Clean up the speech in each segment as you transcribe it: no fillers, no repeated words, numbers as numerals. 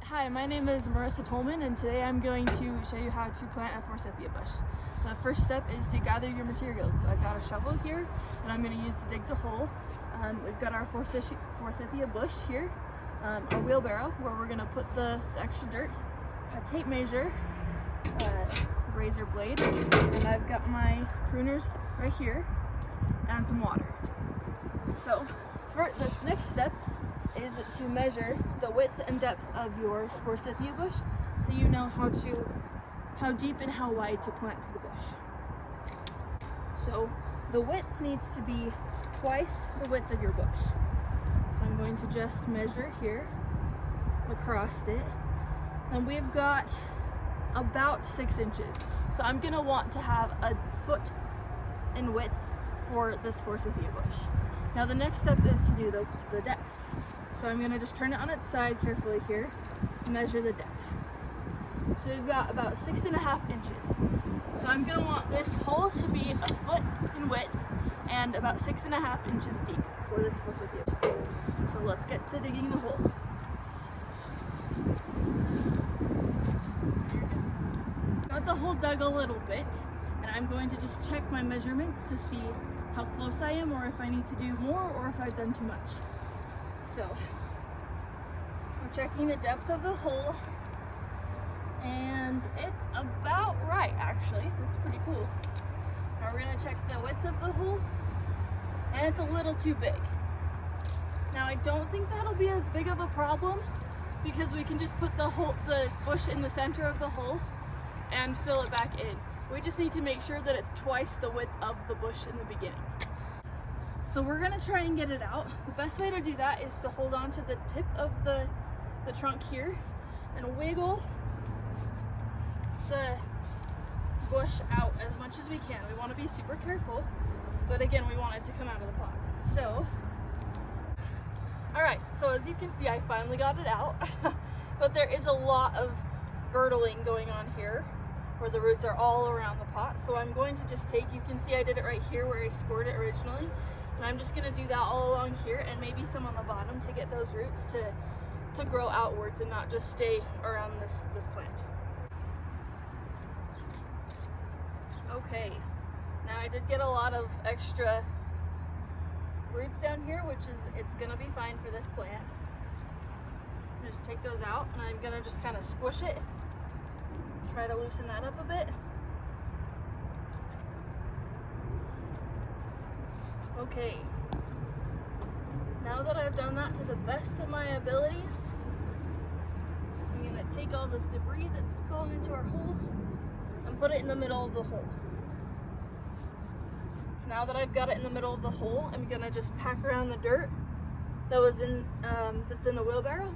Hi, my name is Marissa Tolman, and today I'm going to show you how to plant a Forsythia bush. The first step is to gather your materials. So I've got a shovel here that I'm going to use to dig the hole. We've got our Forsythia bush here, a wheelbarrow where we're going to put the extra dirt, a tape measure, a razor blade, and I've got my pruners right here, and some water. So for this next step is to measure the width and depth of your Forsythia bush so you know how deep and how wide to plant the bush. So the width needs to be twice the width of your bush. So I'm going to just measure here across it, and we've got about 6 inches. So I'm gonna want to have a foot in width for this Forsythia bush. Now the next step is to do the depth. So I'm going to just turn it on its side carefully here and measure the depth. So we've got about 6.5 inches. So I'm going to want this hole to be a foot in width and about 6.5 inches deep for this Forsythia. So let's get to digging the hole. Got the hole dug a little bit, and I'm going to just check my measurements to see how close I am, or if I need to do more, or if I've done too much. So we're checking the depth of the hole, and it's about right, actually. It's pretty cool. Now we're going to check the width of the hole, and it's a little too big. Now I don't think that'll be as big of a problem because we can just put the bush in the center of the hole and fill it back in. We just need to make sure that it's twice the width of the bush in the beginning. So we're gonna try and get it out. The best way to do that is to hold on to the tip of the trunk here and wiggle the bush out as much as we can. We want to be super careful, but again, we want it to come out of the pot. So, all right, so as you can see, I finally got it out, but there is a lot of girdling going on here where the roots are all around the pot. So I'm going to just take, you can see I did it right here where I scored it originally, and I'm just gonna do that all along here and maybe some on the bottom to get those roots to grow outwards and not just stay around this plant. Okay, now I did get a lot of extra roots down here, which is, it's gonna be fine for this plant. Just take those out, and I'm gonna just kind of squish it. Try to loosen that up a bit. Okay. Now that I've done that to the best of my abilities, I'm gonna take all this debris that's fallen into our hole and put it in the middle of the hole. So now that I've got it in the middle of the hole, I'm gonna just pack around the dirt that was that's in the wheelbarrow,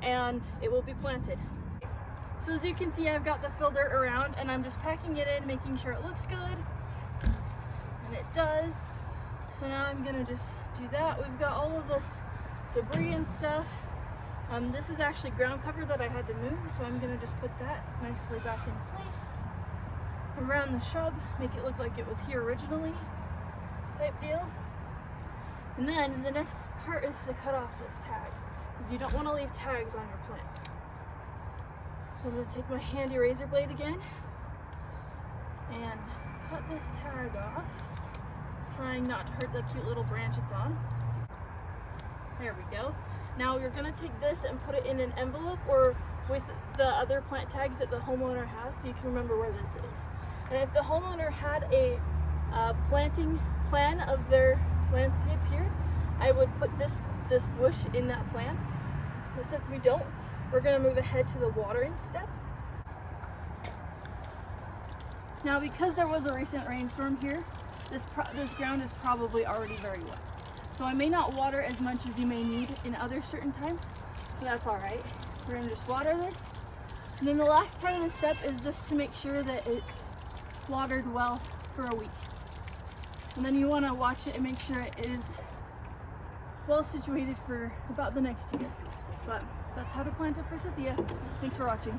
and it will be planted. So as you can see, I've got the fill dirt around, and I'm just packing it in, making sure it looks good, and it does. So now I'm gonna just do that. We've got all of this debris and stuff. This is actually ground cover that I had to move, so I'm gonna just put that nicely back in place around the shrub, make it look like it was here originally, type deal. And then the next part is to cut off this tag, because you don't want to leave tags on your plant. So I'm going to take my handy razor blade again and cut this tag off, trying not to hurt the cute little branch it's on. There we go. Now you're going to take this and put it in an envelope or with the other plant tags that the homeowner has, so you can remember where this is. And if the homeowner had a planting plan of their landscape here, I would put this bush in that plan. But since we don't, we're going to move ahead to the watering step. Now, because there was a recent rainstorm here, this ground is probably already very wet. So I may not water as much as you may need in other certain times, but that's all right. We're going to just water this. And then the last part of the step is just to make sure that it's watered well for a week. And then you want to watch it and make sure it is well situated for about the next year. But that's how to plant a Forsythia. Thanks for watching.